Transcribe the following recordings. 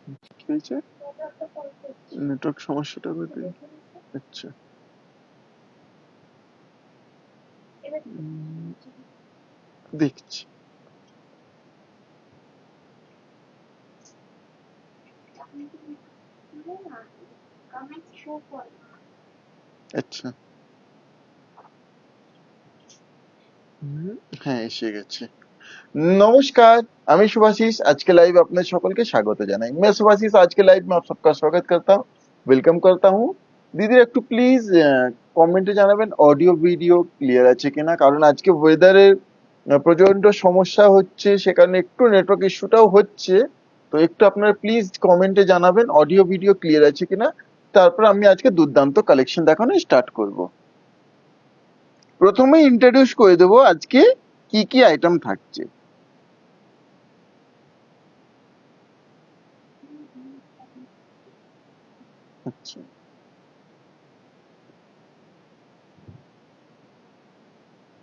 কি হয়েছে? নেটওয়ার্ক সমস্যাটা কোথায়? আচ্ছা, দেখছি। আচ্ছা, হ্যাঁ এসে গেছে। नमस्कार, আমি सुभाशीष। आज के लाइव अपने সকলকে স্বাগত জানাই। मैं सुभाशीष आज के लाइव में आप सबका स्वागत करता हूँ, वेलकम करता हूँ। দিদি একটু প্লিজ কমেন্টে জানাবেন অডিও ভিডিও ক্লিয়ার আছে কিনা, কারণ আজকে ওয়েদারের প্রচন্ড সমস্যা হচ্ছে, সে কারণে একটু নেটওয়ার্ক ইস্যুটাও হচ্ছে। তো একটু আপনারা প্লিজ কমেন্টে জানাবেন অডিও ভিডিও ক্লিয়ার আছে কিনা, তারপর আমি আজকে দুর্দান্ত কালেকশন দেখানো স্টার্ট করব। প্রথমে ইন্ট্রোডিউস করে দেবো আজকে কি কি আইটেম থাকছে। আচ্ছা,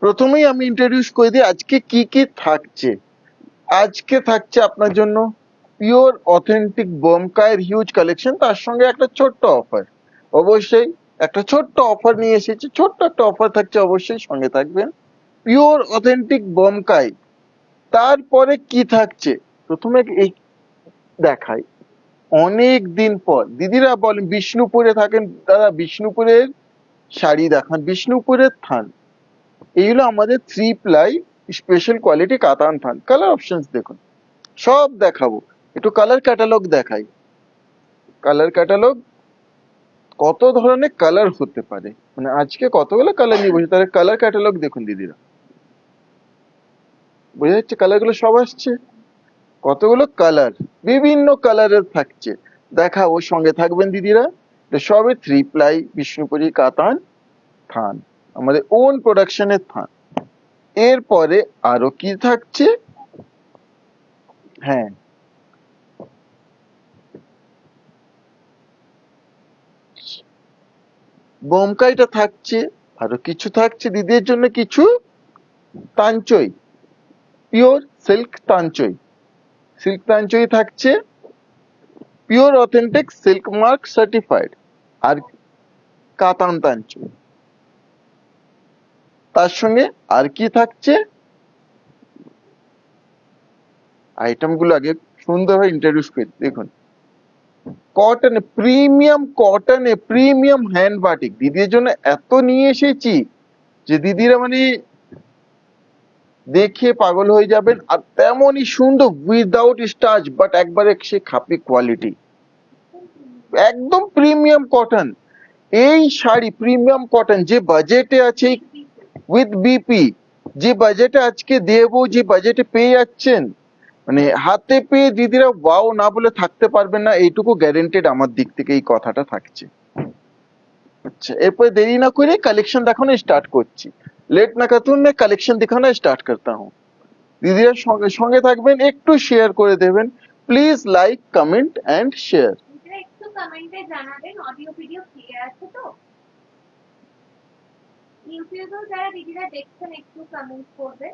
প্রথমেই আমি ইন্ট্রোডিউস করে দিই আজকে কি কি থাকছে। আজকে থাকছে আপনার জন্য পিওর অথেন্টিক বোমকায়ের হিউজ কালেকশন, তার সঙ্গে একটা ছোট্ট অফার। অবশ্যই একটা ছোট্ট অফার নিয়ে এসেছি, ছোট্ট একটা অফার থাকছে, অবশ্যই সঙ্গে থাকবেন। Pure authentic Bomkai. তারপরে কি থাকছে প্রথমে এই দেখাই। অনেক দিন পর দিদিরা বলেন বিষ্ণুপুরে থাকেন, দাদা বিষ্ণুপুরের শাড়ি দেখান, বিষ্ণুপুরের থান। এইগুলো আমাদের 3 প্লাই স্পেশাল কোয়ালিটি কাতান থান। কালার অপশনস দেখুন, সব দেখাবো। একটু কালার ক্যাটালগ দেখাই। কালার ক্যাটালগ, কত ধরনের কালার হতে পারে, মানে আজকে কতগুলো কালার নিয়ে বসে, তাহলে কালার ক্যাটালগ দেখুন দিদিরা, বোঝা যাচ্ছে কালার গুলো সব আসছে। কতগুলো কালার, বিভিন্ন কালারের থাকছে, দেখাবো। সঙ্গে থাকবেন দিদিরা। এটা সবে 3 প্লাই বিষ্ণুপুরি কাতান থান, আমাদের ওন প্রোডাকশনের থান। এরপরে আরো কি থাকছে, হ্যাঁ বোমকাইটা থাকছে, আরো কিছু থাকছে দিদির জন্য, কিছু Tanchoi, pure silk Tanchoi, silk Tanchoi থাকছে, pure authentic silk mark certified, আর কাতান তাঞ্চই। তার সঙ্গে আর কি থাকছে, আইটেম গুলো আগে সুন্দরভাবে ইন্ট্রোডিউস করি। দেখুন, কটনে প্রিমিয়াম, কটনে প্রিমিয়াম হ্যান্ড বাটিক দিদির জন্য এত নিয়ে এসেছি যে দিদিরা মানে দেখে পাগল হয়ে যাবেন। আর তেমনই সুন্দর উইদাউট স্টার্চ, বাট একবারে সে খাপি কোয়ালিটি, একদম প্রিমিয়াম কটন। এই শাড়ি প্রিমিয়াম কটন যে বাজেটে আছে, উইথ বিপি, যে বাজেটে আজকে দেবো, যে বাজেটে পেয়ে যাচ্ছেন, মানে হাতে পেয়ে দিদিরা ওয়াও না বলে থাকতে পারবেন না, এইটুকু গ্যারেন্টেড আমার দিক থেকে এই কথাটা থাকছে। আচ্ছা, এরপরে দেরি না করে কালেকশন দেখানো স্টার্ট করছি। लेट ना करते हुए मैं कलेक्शन दिखाना स्टार्ट करता हूँ। দিদিরা সঙ্গে সঙ্গে থাকবেন, একটু শেয়ার করে দেবেন please, like comment and share. একটু কমেন্টে জানাবেন অডিও ভিডিও ক্লিয়ার আছে তো। ইউটিউবেও যারা দিদিরা দেখছেন একটু কমেন্ট করবেন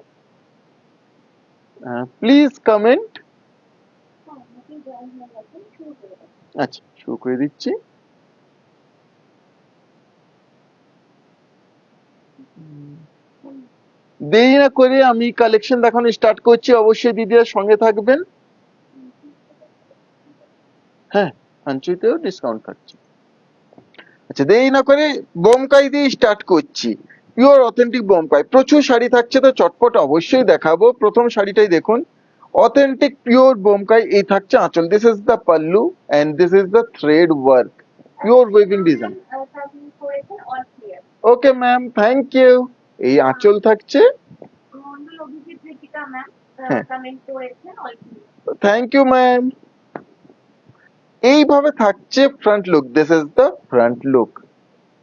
প্লিজ কমেন্ট। আচ্ছা, শুরু করে দিচ্ছি। দেরি না করে আমি কালেকশন দেখানো স্টার্ট করছি, অবশ্যই দিদিরা সঙ্গে থাকবেন। হ্যাঁ, সঞ্চয়তেও ডিসকাউন্ট থাকছে। আচ্ছা, দেরি না করে বোমকাই দিয়ে স্টার্ট করছি। পিওর অথেন্টিক বোমকাই, প্রচুর শাড়ি থাকছে, তো চটপট অবশ্যই দেখাবো। প্রথম শাড়িটাই দেখুন, অথেন্টিক পিওর বোমকাই। এই থাকছে আঁচল, this is the pallu and this is the thread work, pure weaving design. Okay ma'am, thank you. এই আঁচল থাকছে, হ্যাঁ থ্যাংক ইউ ম্যাম। এইভাবে থাকছে front look, this is the front look.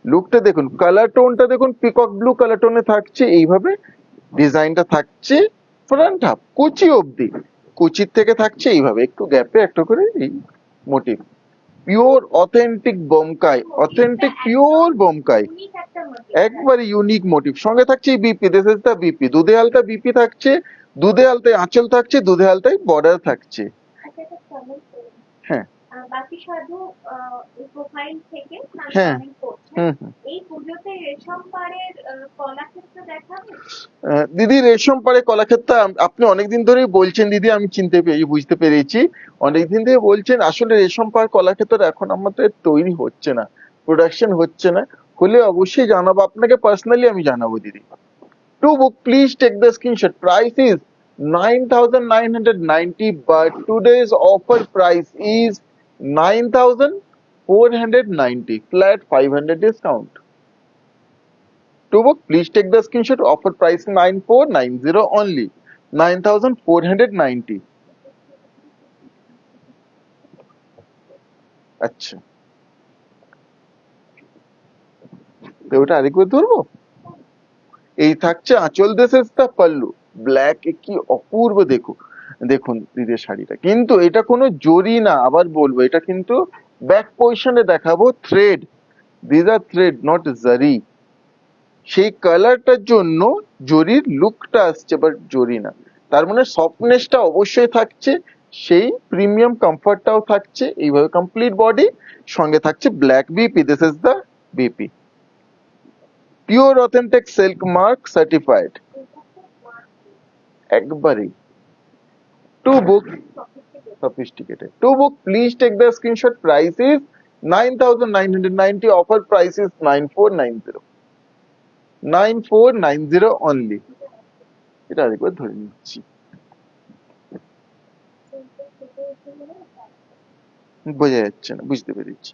লুকটা দেখুন, কালার টোনটা দেখুন, পিকক ব্লু কালার টোনে থাকছে। এইভাবে ডিজাইনটা থাকছে ফ্রন্ট হাফ কুচি অবধি, কুচির থেকে থাকছে এইভাবে একটু গ্যাপে একটা করে এই motif. Pure authentic Bomkai, authentic pure Bomkai, একবারে ইউনিক মোটিভ। সঙ্গে থাকছে এই BP, this is the BP, দুধে আলতা বিপি থাকছে, দুধে আলতায় আঁচল থাকছে, দুধে আলতায় বর্ডার থাকছে। হ্যাঁ বাকি সাধু প্রোফাইল থেকে হ্যাঁ কমেন্ট করছেন। হুম। এই পুজোতে রেশম পাড়ের কলাক্ষেত্র দেখাবে? দিদি রেশম পাড়ে কলাক্ষেত্র আপনি অনেকদিন ধরেই বলছেন দিদি, আমি বুঝতে পেরেছি। অনেকদিন ধরে বলছেন, আসলে রেশম পাড় কলাক্ষেত্র এখন আমাদের তৈরি হচ্ছে না, প্রোডাকশন হচ্ছে না। হলে অবশ্যই জানাবো আপনাকে, পার্সোনালি আমি জানাবো দিদি। To book please take the screenshot, price is 9,990 but today's offer price is 9,490 flat 500 discount. To book, please take the screenshot. Offer price 9,490 only. 9,490. আচ্ছা, তো ওটা আরেকবার ধরবো। এই থাকছে আঁচল, this is the pallu. Black, কি অপূর্ব দেখো, দেখুন দিদির শাড়িটা, কিন্তু এটা কোনো জরি না, আবার বলবো, এটা কিন্তু ব্যাক পজিশনে দেখাবো thread, this are thread not zari. সেই কালারটার জন্য জরির লুকটা আসছে, বাট জরি না। তার মানে সফটনেসটা অবশ্যই থাকছে, সেই প্রিমিয়াম কমফর্টটাও থাকছে। এইভাবে কমপ্লিট বডি, সঙ্গে থাকছে black BP, this is the BP, pure authentic silk mark certified একবারেই। To book sophisticated. To book, please take the screenshot. Price is 9,990. Offer price is 9,490. 9,490 only. এটা আরেকবার ধরে নিচ্ছি, বোঝা যাচ্ছে না, বুঝতে পেরেছি।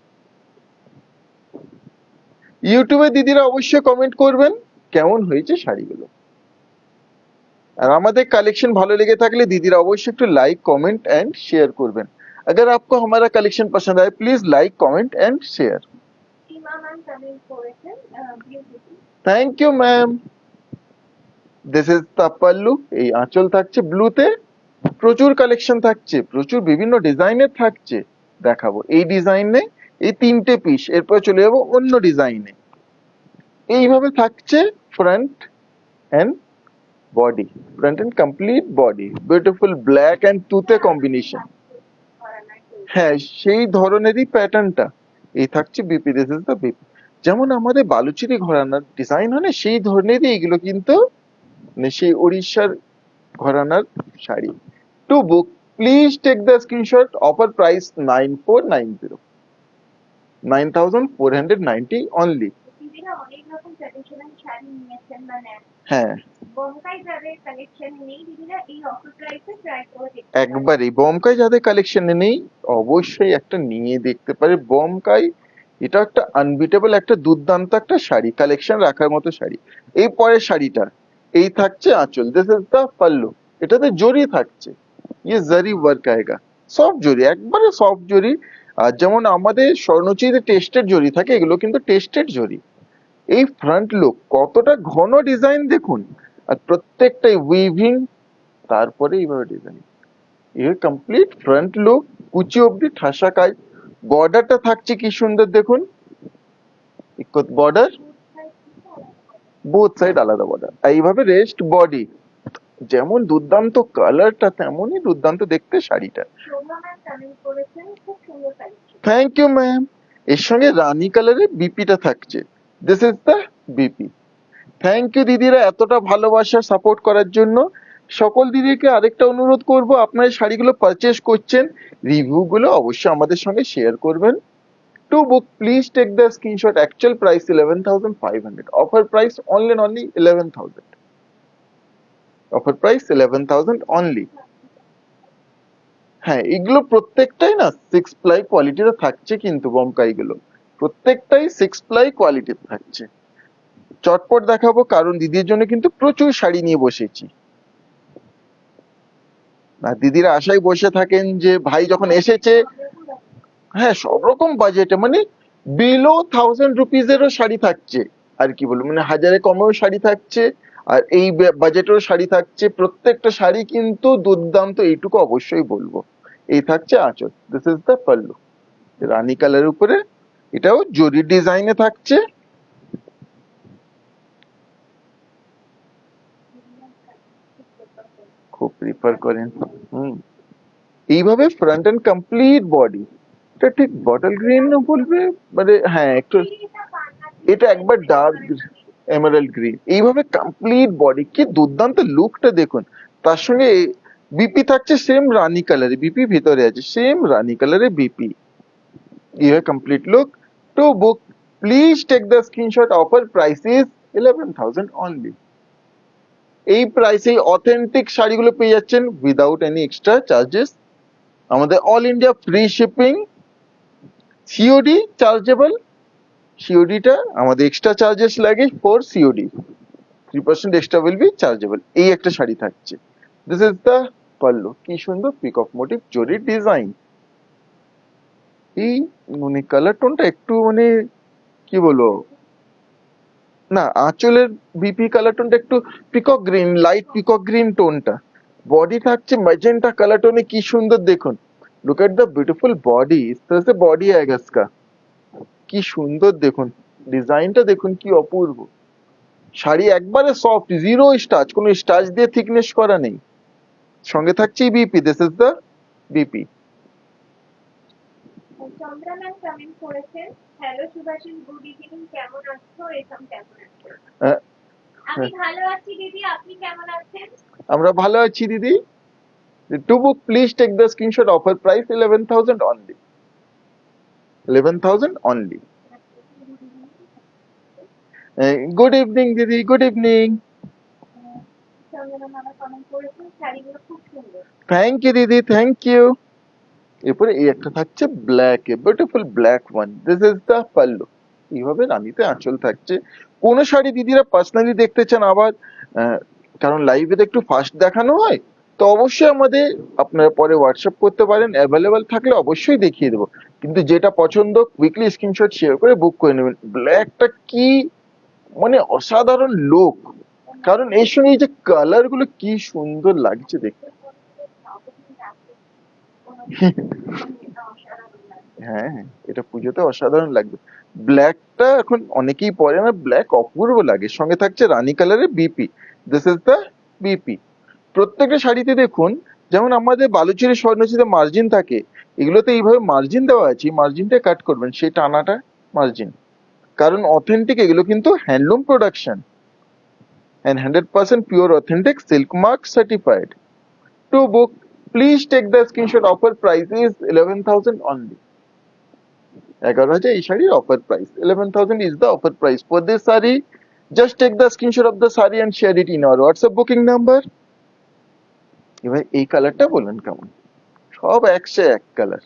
ইউটিউবে দিদিরা অবশ্যই কমেন্ট করবেন কেমন হয়েছে শাড়িগুলো, আর আমাদের কালেকশন ভালো লেগে থাকলে দিদিরা অবশ্যই একটু লাইক কমেंट एंड शेयर করবেন। अगर आपको हमारा कलेक्शन पसंद आए please like comment and share. Seema ma'am comment করেছেন beautiful. Thank you ma'am. This is the pallu, এই আঁচল থাকছে ব্লুতে, প্রচুর কালেকশন থাকছে, প্রচুর বিভিন্ন ডিজাইনের থাকছে, দেখাবো। এই ডিজাইনে এই তিনটে পিস, এরপর চলে যাবো অন্য ডিজাইনে। এইভাবে থাকছে front and body, front and complete body, beautiful black and তুতে কম্বিনেশন। হ্যাঁ, সেই ধরনেরই প্যাটার্নটা। এই থাকছে BP, this is the BP. যেমন আমাদের বালুচরি ঘরানার ডিজাইন হয় না, সেই ধরনেরই এগুলো, কিন্তু মানে সেই উড়িষ্যার ঘরানার শাড়ি। To book please take the screenshot. Offer price 9,490, 9,490 only. দিদিরা অনেক রকম ট্র্যাডিশনাল শাড়ি নিয়েছেন বা নেন, হ্যাঁ বোমকাই যাদের কালেকশন নেই দিদিরা এই অফার প্রাইসে ট্রাই করে দেখতে পারেন। একবারই বোমকাই যাদের কালেকশনে নেই অবশ্যই একটা নিয়ে দেখতে পারে বোমকাই। এটা একটা আনবিটেবল, একটা দুর্দান্ত একটা শাড়ি, কালেকশন রাখার মতো শাড়ি। এই পরের শাড়িটা, এই থাকছে আঁচল, দিস ইজ দা পাল্লু। এটাতে জরি থাকছে, ইয়ে জারি ওয়ার্ক আয়েগা, সফট জরি, একবারে সফট জরি। আর যেমন আমাদের স্বর্ণচিতে টেস্টেড জরি থাকে, এগুলো কিন্তু টেস্টেড জরি। এই ফ্রন্ট লুক কতটা ঘন ডিজাইন দেখুন, আর প্রত্যেকটাই উইভিং, তারপরে এইভাবে ডিজাইন। এর কমপ্লিট ফ্রন্ট লুক, কুচি অব্দি ঠাসা কাজ। বর্ডারটা থাকছে কি সুন্দর দেখুন, বর্ডার বোথ সাইড আলাদা বর্ডার। এইভাবে রেস্ট বডি, যেমন দুর্দান্ত কালারটা তেমনই দুর্দান্ত দেখতে শাড়িটা। শোভা ম্যাম কমেন্ট করেছেন খুব সুন্দর কালেকশন। Thank you ma'am. এর সঙ্গে রানী কালারের বিপিটা থাকছে, this is the BP. Thank you দিদিরা এতটা ভালোবাসা সাপোর্ট করার জন্য। সকল দিদিকে আরেকটা অনুরোধ করব, আপনারা শাড়িগুলো পারচেস করছেন, রিভিউ গুলো অবশ্যই আমাদের সঙ্গে শেয়ার করবেন। To book please take the screenshot. Actual price 11,500, offer price only 11,000। Offer price 11,000 only. হ্যাঁ, এগুলো প্রত্যেকটাই না 6 প্লাই কোয়ালিটিতে থাকছে, কিন্তু বোমকাই গুলো প্রত্যেকটাই 6 প্লাই কোয়ালিটিতে থাকছে। চটপট দেখাবো, কারণ দিদির জন্য কিন্তু প্রচুর শাড়ি নিয়ে বসেছি। আর দিদিরা আশায় বসে থাকেন যে ভাই যখন এসেছে, হ্যাঁ সব রকম বাজেটে, মানে বিলো 1,000 রুপিজেরও শাড়ি থাকছে, আর কি বলবো, মানে হাজারে কমেও শাড়ি থাকছে, আর এই বাজেটেরও শাড়ি থাকছে। প্রত্যেকটা শাড়ি কিন্তু দুর্দান্ত, এইটুকু অবশ্যই বলবো। এই থাকছে আঁচল, দিস ইজ দ্য পাল্লু, রানী কালারের উপরে, এটাও জরি ডিজাইনে থাকছে। খুব প্রিফার করেন। হুম, এইভাবে ফ্রন্ট এন্ড কমপ্লিট বডি, এটা ঠিক বটল গ্রিন বলবে, মানে হ্যাঁ একটু, এটা বানাতে এটা একবার ডার্ক এমারাল্ড গ্রিন, এইভাবে কমপ্লিট বডি, কি দুর্দান্ত লুকটা দেখুন। তার সঙ্গে বিপি থাকছে সেম রানী কালারে, বিপি ভিতরে আছে সেম রানী কালারে বিপি। এইভাবে complete look. To book please take the screenshot, offer price is 11,000 only. এই প্রাইসে অথেন্টিক শাড়িগুলো পেয়ে যাচ্ছেন উইদাউট এনি এক্সট্রা চার্জেস, আমাদের all India free shipping, COD chargeable, সিওডিটা আমাদের এক্সট্রা চার্জেস লাগে for COD, 3% extra will be chargeable. এই একটা শাড়ি থাকছে, দিস ইজ দ্য পাল্লু, কি সুন্দর পিকক মোটিভ জরির ডিজাইন। এই মানে কালার টোনটা একটু মানে কি বলবো, না আঁচলের বিপি কালার টোনটা একটু peacock green, light peacock green টোনটা। বডি থাকছে ম্যাজেন্টা কালার টোনে, কি সুন্দর দেখুন। Look at the beautiful body, ইস तरह से बॉडी आएगा इसका, কি সুন্দর দেখুন, ডিজাইনটা দেখুন কি অপূর্ব। শাড়ি একবারে সফট, জিরো স্টাচ, কোনো স্টাচ দিয়ে থিকনেস করা নেই। সঙ্গে থাকছে BP, this is the BP. Chandra ma'am comment করেছেন, হ্যালো সুভাষিস, গুড ইভিনিং, কেমন আছো? এরকম কেমন আছো? আমি ভালো আছি দিদি, আপনি কেমন আছেন? আমরা ভালো আছি দিদি। To book please take the screenshot, offer price 11,000 only, 11,000 only. Good evening দিদি, গুড ইভিনিং। চন্দ্রা ম্যাম আমার কমেন্ট করেছেন, শাড়িগুলো খুব সুন্দর। থ্যাংক ইউ দিদি, থ্যাংক ইউ। এরপরে এই একটা থাকছে ব্ল্যাক এ, beautiful black one, this is the pallu. এইভাবে রানীতে আঁচল থাকছে। কোন শাড়ি দিদিরা পার্সোনালি দেখতে চান আবার, কারণ লাইভে তো একটু ফাস্ট দেখানো হয়, তো অবশ্যই আমাদের আপনারা পরে হোয়াটসঅ্যাপ করতে পারেন, অ্যাভেলেবেল থাকলে অবশ্যই দেখিয়ে দেবো। কিন্তু যেটা পছন্দ কুইকলি স্ক্রিনশট শেয়ার করে বুক করে নেবেন। ব্ল্যাকটা কি মানে অসাধারণ লুক, কারণ এর সঙ্গে এই যে কালার গুলো কি সুন্দর লাগছে দেখতে। হ্যাঁ হ্যাঁ, এটা পুজোতে অসাধারণ লাগবে। ব্ল্যাকটা এখন অনেকেই পরে না, ব্ল্যাক অপূর্ব লাগে। সঙ্গে থাকছে রানী কালারের BP, this is the BP. প্রত্যেকটা শাড়িতে দেখুন, যেমন আমাদের বালুচরী স্বর্ণচীতে মার্জিন থাকে, এগুলোতে এইভাবে মার্জিন দেওয়া আছে, মার্জিনটা কাট করবেন, সেই টানাটা মার্জিন, কারণ অথেন্টিক এগুলো কিন্তু handloom production and 100% pure authentic silk mark certified. To book, please take the screenshot, offer price is 11,000 only. 11,000 এই শাড়ির offer price, 11,000 is the offer price for this saree. Just take the screenshot of the saree and share it in our WhatsApp booking number. এবার এই কালারটা বলুন কেমন, সব একশো এক কালার।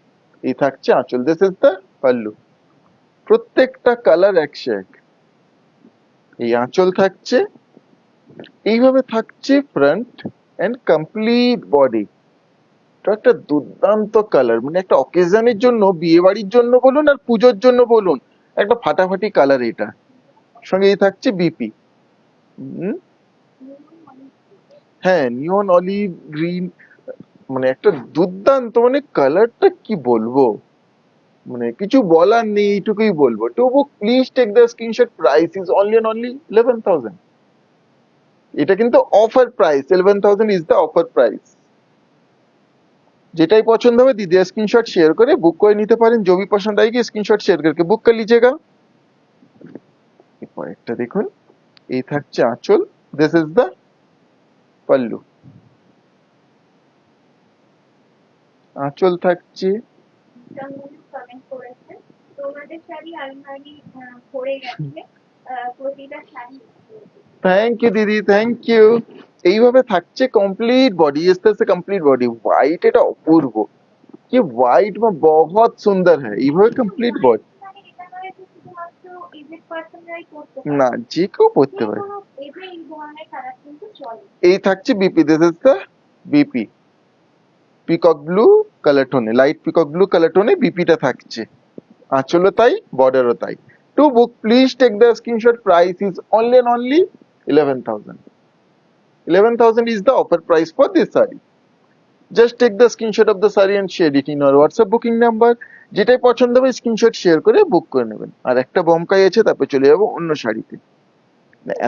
এই থাকছে আঁচল, দিস ইজ দ্য পাল্লু, প্রত্যেকটা কালার একশো এক। এই আঁচল থাকছে, এইভাবে থাকছে ফ্রন্ট এন্ড কমপ্লিট বডি। এটা একটা দুর্দান্ত কালার, মানে একটা অকেশনের জন্য, বিয়ে বাড়ির জন্য বলুন আর পুজোর জন্য বলুন, একটা ফাটাফাটি কালার এটা। সঙ্গে এই থাকছে বিপি। হ্যাঁ, নিয়ন অলিভ গ্রিন, মানে একটা দুর্দান্ত, মানে কালারটা কি বলবো, মানে কিছু বলার নেই, এইটুকুই বলবো। To book please take the screenshot, price is only and only 11,000। এটা কিন্তু offer price, 11,000 is the offer price. যেটাই পছন্দ হবে दीदी स्क्रीनशॉट शेयर করে বুক করে নিতে পারেন। जो भी पसंद आएगी स्क्रीनशॉट शेयर करके बुक कर लीजिएगा। এরপর একটা দেখুন, এই থাকছে আঁচল, দিস ইজ দ্য পাল্লু। আঁচল থাকছে, কমেন্ট করেছেন, তোমাদের শাড়ি আলমারি পড়ে গেছে, প্রতিটা শাড়ি। থ্যাংক ইউ দিদি, থ্যাংক ইউ। এইভাবে থাকছে কমপ্লিট বডি, इस तरह से কমপ্লিট বডি। হোয়াইট এটা অপূর্ব, কি হোয়াইট में बहुत सुंदर है। এইভাবে কমপ্লিট বডি, এটা নয় যে শুধুমাত্র এজেড পার্সনরাই করতে না যে কেউ পরতে পারে। এজে এই ধরনের কালার কিন্তু চলে। এই থাকছে BP, this is the BP, peacock blue colour টোনে, লাইট পিকক ব্লু কালার টোনে বিপিটা থাকছে। আঁচলও তাই, বর্ডারও তাই। To book please take the screenshot, price is only and only 11,000। 11,000 is the offer price for this saree. Just take the screenshot of the saree and share it in our WhatsApp booking number. যেটাই পছন্দ হবে screenshot share করে বুক করে নেবেন। আর একটা বমকাই আছে, তারপর চলে যাবো অন্য শাড়িতে।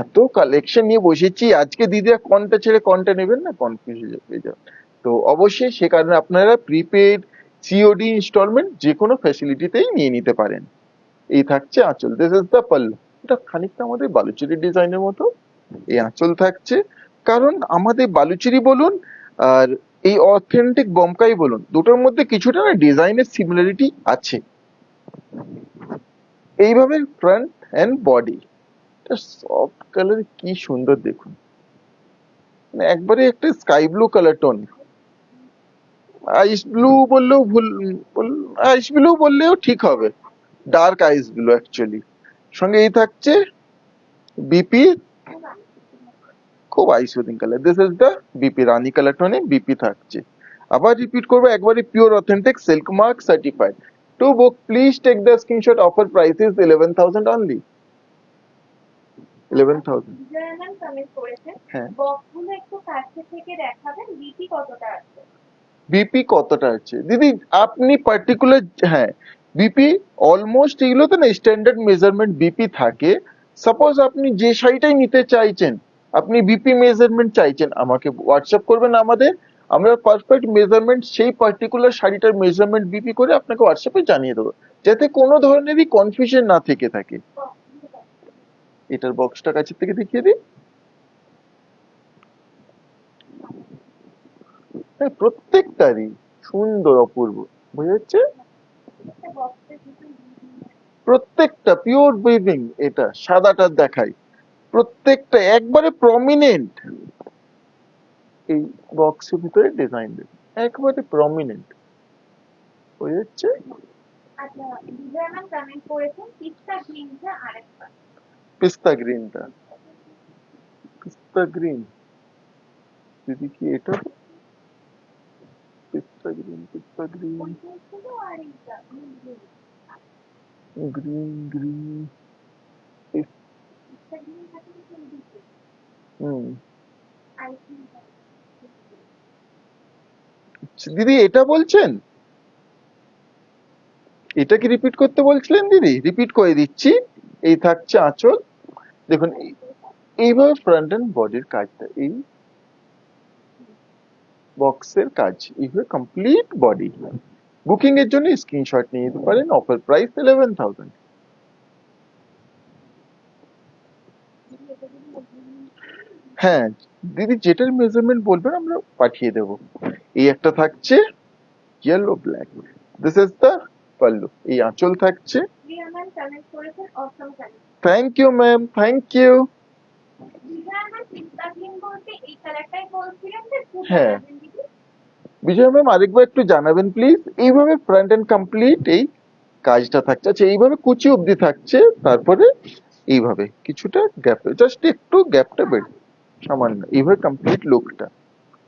এত কালেকশন নিয়ে বসেছি আজকে, দিদিরা কোনটা ছেড়ে কোনটা নেবেন না কনফিউজ হয়ে যাবে। তো অবশ্যই সে কারণে আপনারা প্রিপেড, সিওডি, ইনস্টলমেন্ট যে কোনো ফ্যাসিলিটিতেই নিয়ে নিতে পারেন। এই থাকছে আঁচল, দিস ইজ দ্য পাল্লু। এটা খানিকটা আমাদের বালুচরি ডিজাইনের মতো। এই আঁচল থাকছে, কারণ আমাদের বালুচরি বলুন আর এই অথেন্টিক বোমকাই বলুন, দুটোর মধ্যে কিছুটা না ডিজাইনের সিমিলারিটি আছে। এইভাবে ফ্রন্ট এন্ড বডি, এটা সফট কালার, কি সুন্দর দেখুন, মানে একবারে একটা স্কাই ব্লু কালার টোন। আইস ব্লু বললেও ভুল, আইস ব্লু বললেও ঠিক হবে, ডার্ক আইস ব্লু অ্যাকচুয়ালি। সঙ্গে এই থাকছে বিপি, খুব eye soothing colour, this is the BP, রানী কালার টোনে বিপি থাকছে। আবার রিপিট করবো, একবারে pure authentic silk mark certified. To book please take the screenshot, offer price is 11,000 only. 11,000। Bijoya ma'am comment করেছেন, হ্যাঁ, বক্সগুলো একটু কাছে থেকে দেখাবেন, বিপি কতটা আছে? বিপি কতটা আছে দিদি আপনি পার্টিকুলার, হ্যাঁ বিপি অলমোস্ট এগুলোতে না স্ট্যান্ডার্ড মেজারমেন্ট বিপি থাকে। সাপোজ আপনি যে শাড়িটাই নিতে চাইছেন, আপনি বিপি মেজারমেন্ট চাইছেন, আমাকে হোয়াটসঅ্যাপ করবেন আমাদের, আমরা পারফেক্ট মেজারমেন্ট সেই পার্টিকুলার শাড়িটার মেজারমেন্ট বিপি করে আপনাকে হোয়াটসঅ্যাপে জানিয়ে দেবো, যাতে কোনো ধরনেরই কনফিউশন না থেকে থাকে। এটার বক্সটা কাছের থেকে দেখিয়ে দিই। হ্যাঁ, প্রত্যেকটারই সুন্দর অপূর্ব, বোঝা যাচ্ছে? প্রত্যেকটা পিওর উইভিং, এটা সাদাটা দেখাই, প্রত্যেকটা একবারে প্রমিনেন্ট। এই বক্সের ভিতরে ডিজাইন একবারে প্রমিনেন্ট, বোঝা যাচ্ছে? আচ্ছা, বিজয়া ম্যাম কমেন্ট করেছেন, পিস্তা গ্রিনটা আরেকবার। পিস্তা গ্রিনটা, পিস্তা গ্রিন দিদি কি এটা? পিস্তা গ্রিন, পিস্তা গ্রিন, ওইটা ছিল আর এইটা গ্রিন গ্রিন, পিস্তা গ্রিন থাকে কিন্তু দিতে হুম। আই থিঙ্ক দিদি এটা বলছেন, এটা কি রিপিট করতে বলছিলেন দিদি? রিপিট করে দিচ্ছি। এই থাকছে আঁচল, দেখুন এইভাবে ফ্রন্ট এন্ড বডির কাজটা, এই বক্সের কাজ, এইভাবে কমপ্লিট বডি। বুকিং এর জন্য স্ক্রিনশট নিয়ে নিতে পারেন, অফার প্রাইস 11,000। হ্যাঁ দিদি, যেটার মেজারমেন্ট বলবেন আমরা পাঠিয়ে দেব। এই একটা থাকছে yellow black, this is the pallu. এই আঁচল থাকছে। বিজয়া ম্যাম কমেন্ট করেছেন, awesome colour. Thank you ma'am, thank you. Bijoya ma'am pista green বলতে এই কালারটাই বলছিলেন যে খুব হ্যাঁ জানাবেন দিদি। বিজয় ম্যাম, আরেকবার একটু জানাবেন প্লিজ। এইভাবে ফ্রন্ট এন্ড কমপ্লিট এই কাজটা থাকছে। আচ্ছা, এইভাবে কুচি অবধি থাকছে, তারপরে এইভাবে কিছুটা গ্যাপ, জাস্ট একটু গ্যাপটা বেড়ে সামান্য, এইভাবে কমপ্লিট লুকটা।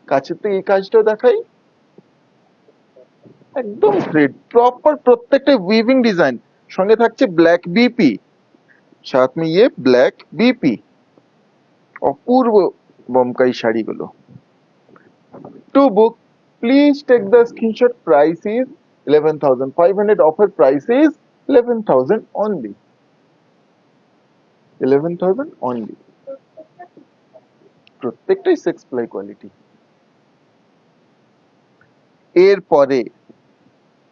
কাছের থেকে এই কাজটা দেখাই, একদম থ্রেড প্রপার, প্রত্যেকটা উইভিং ডিজাইন। সঙ্গে থাকছে ব্ল্যাক বিপি, সাথ মে ইয়ে ব্ল্যাক বিপি, অপূর্ব বোমকাই শাড়িগুলো। To book please take the screenshot, price is 11,500, offer price is 11,000 only, 11,000 only. প্রত্যেকটাই 6 প্লাই কোয়ালিটি। এরপরে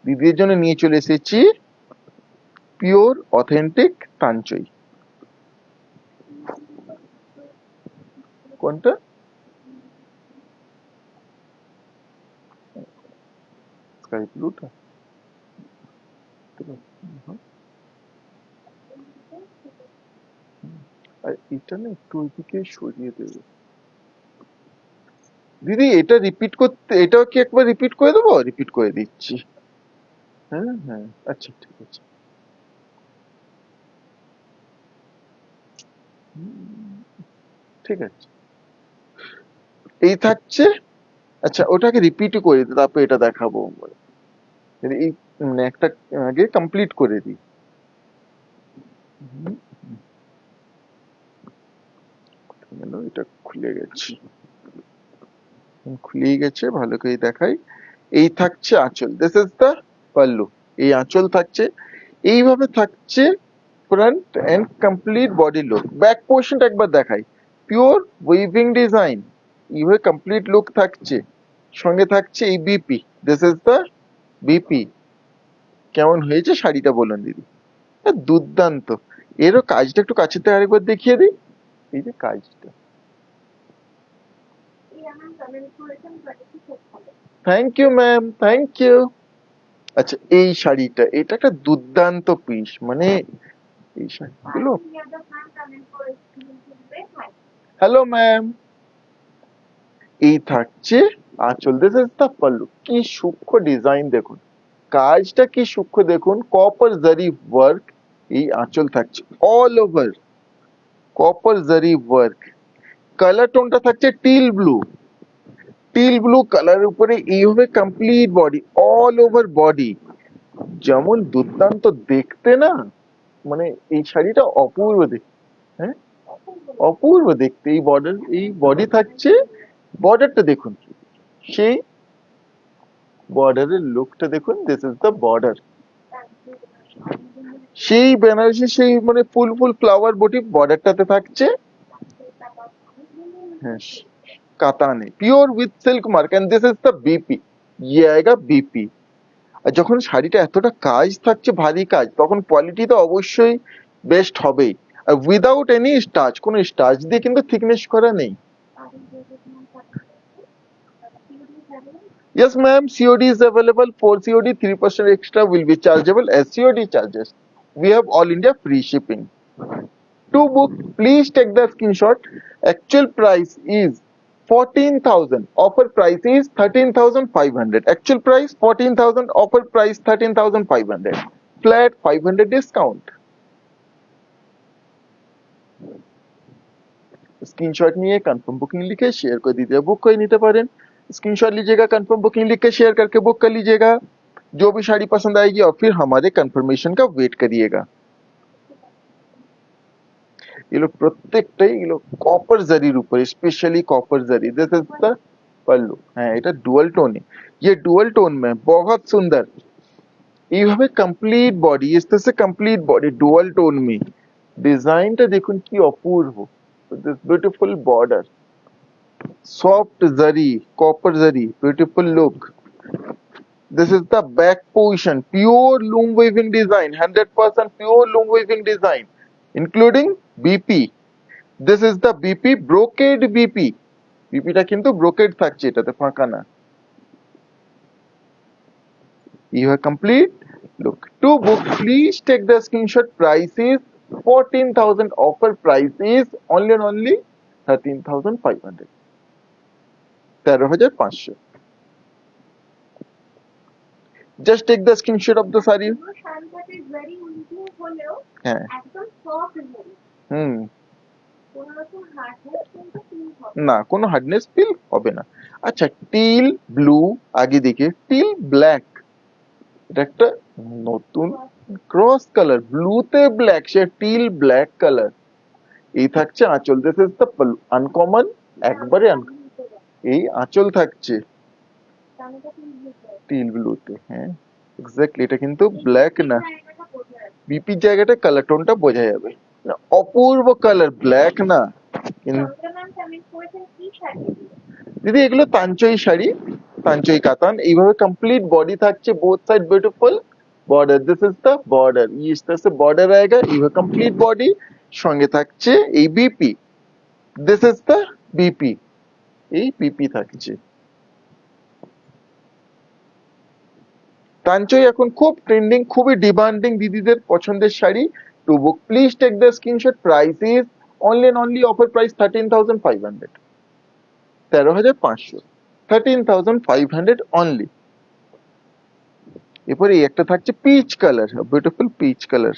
দিদির জন্য নিয়ে চলে এসেছি পিওর অথেন্টিক তাঞ্চই। কোনটা? স্কাই ব্লুটা? আর এটা না একটু ওইদিকে সরিয়ে দেবে দিদি। এটা রিপিট করতে, এটা কি একবার রিপিট করে দেবো? রিপিট করে দিচ্ছি। হ্যাঁ হ্যাঁ, আচ্ছা ঠিক আছে। ঠিক আছে, এই থাকছে। আচ্ছা, ওটাকে রিপিট করে দিই, তারপর এটা দেখাবো। এই মানে একটা আগে কমপ্লিট করে দিই। এটা খুলে গেছে, খুলেই গেছে, ভালো করে দেখাই। এই থাকছে আঁচল, দিস ইজ দ্য পাল্লু। এই আঁচল থাকছে, এইভাবে থাকছে front and complete body look. Back পোর্শনটা একবার দেখাই, পিওর উইভিং ডিজাইন, এইভাবে কমপ্লিট লুক থাকছে। সঙ্গে থাকছে এই BP, this is the BP. কেমন হয়েছে শাড়িটা বলুন দিদি? দুর্দান্ত। এরও কাজটা একটু কাছে থেকে আরেকবার দেখিয়ে দিই, এই যে কাজটা। Thank you ma'am, thank you. আচ্ছা এই শাড়িটা, এটা একটা দুর্দান্ত পিস, মানে এই শাড়িগুলো। Hello ma'am. এই থাকছে আঁচল, দিস ইজ দ্য পাল্লু। কি সূক্ষ্ম ডিজাইন দেখুন, কাজটা কি সূক্ষ্ম দেখুন, কপার জারি ওয়ার্ক। এই আঁচল থাকছে অল ওভার কপার জারি ওয়ার্ক। কালার টোনটা থাকছে টিল ব্লু, টিল ব্লু কালারের উপরে এইভাবে complete body, all over body, যেমন দুর্দান্ত দেখতে না, মানে এই শাড়িটা অপূর্ব দেখতে। হ্যাঁ অপূর্ব দেখতে। এই বর্ডার, এই বডি থাকছে, বর্ডারটা দেখুন, সেই বর্ডারের লুকটা দেখুন, দিস ইজ দ্য বর্ডার। সেই বেনারসি, সেই মানে ফুল ফুল ফ্লাওয়ার বডি বর্ডারটাতে থাকছে। হ্যাঁ কাতানে pure with silk mark, and this is the BP. ये आएगा বিপি। আর যখন শাড়িটা এতটা কাজ থাকছে, ভারী কাজ, তখন কোয়ালিটি তো অবশ্যই বেস্ট হবেই। আর উইদাউট এনি স্টার্চ, কোনো স্টার্চ দিয়ে কিন্তু থিকনেস করা নেই। Yes ma'am, COD is available. For COD 3% extra will be chargeable as COD charges. We have all India free shipping. To book, please take the screenshot. Actual price is 14,000. Offer price is 13,500. Actual price 14,000. Offer price 13,500. Flat 500 discount. Screenshot নিয়ে কনफर्म booking लिखे share कर दीजिए, book করে নিতে পারেন। Screenshot लीजिएगा, confirm booking लिख के शेयर करके बुक कर लीजिएगा। जो भी साड़ी पसंद आएगी और फिर हमारे कंफर्मेशन का वेट करिएगा। এগুলো প্রত্যেকটাই এগুলো কপার জারির উপরে, স্পেশালি কপার জারি। দিস ইজ দ্য पल्लू। হ্যাঁ এটা ডুয়াল টোনে, ये डुअल टोन में बहुत सुंदर। এইভাবে কমপ্লিট বডি, इससे কমপ্লিট বডি ডুয়াল টোন में। ডিজাইনটা দেখুন কি অপূর্ব, দিস বিউটিফুল বর্ডার, সফট জারি, কপার জারি, beautiful look. This is the back position, pure loom weaving design, 100% pure loom weaving design, including BP. This is the BP, brocade BP. BP টা কিন্তু brocade থাকছে, এটাতে ফাঁকা না। You have complete look. To book, please take the screenshot. Price is 14,000. Offer price is only and only 13,500. 13,500. Just take the screenshot of the saree. হ্যাঁ হুম না, কোনো hardness feel হবে না। আচ্ছা টিল ব্লু, আগে দেখে টিল ব্ল্যাক, এটা একটা নতুন ক্রস কালার, ব্লুতে ব্ল্যাক, সে টিল ব্ল্যাক কালার। এই থাকছে আঁচল, দিস ইজ দ্য আনকমন, একবারে এই আঁচল থাকছে টিল ব্লুতে। হ্যাঁ এক্স্যাক্টলি, এটা কিন্তু ব্ল্যাক না, বিপির জায়গাটা কালার টোনটা বোঝা যাবে। অপূর্ব কালার, ব্ল্যাক না। দিদি এগুলো তাঞ্চই শাড়ি, তাঞ্চই কাতান। এইভাবে কমপ্লিট বডি থাকছে, both side beautiful border, this is the border. इस तरह से बॉर्डर आएगा, এইভাবে কমপ্লিট বডি, সঙ্গে থাকছে এই BP, this is the BP. এই বিপি থাকছে। তাঞ্চই এখন খুব ট্রেন্ডিং, খুবই ডিমান্ডিং, দিদিদের পছন্দের শাড়ি। To book please take the screenshot. Price is only and only, offer price 13,500, 13,500, 13,500 only. এরপরে এই একটা থাকছে peach colour, beautiful peach colour.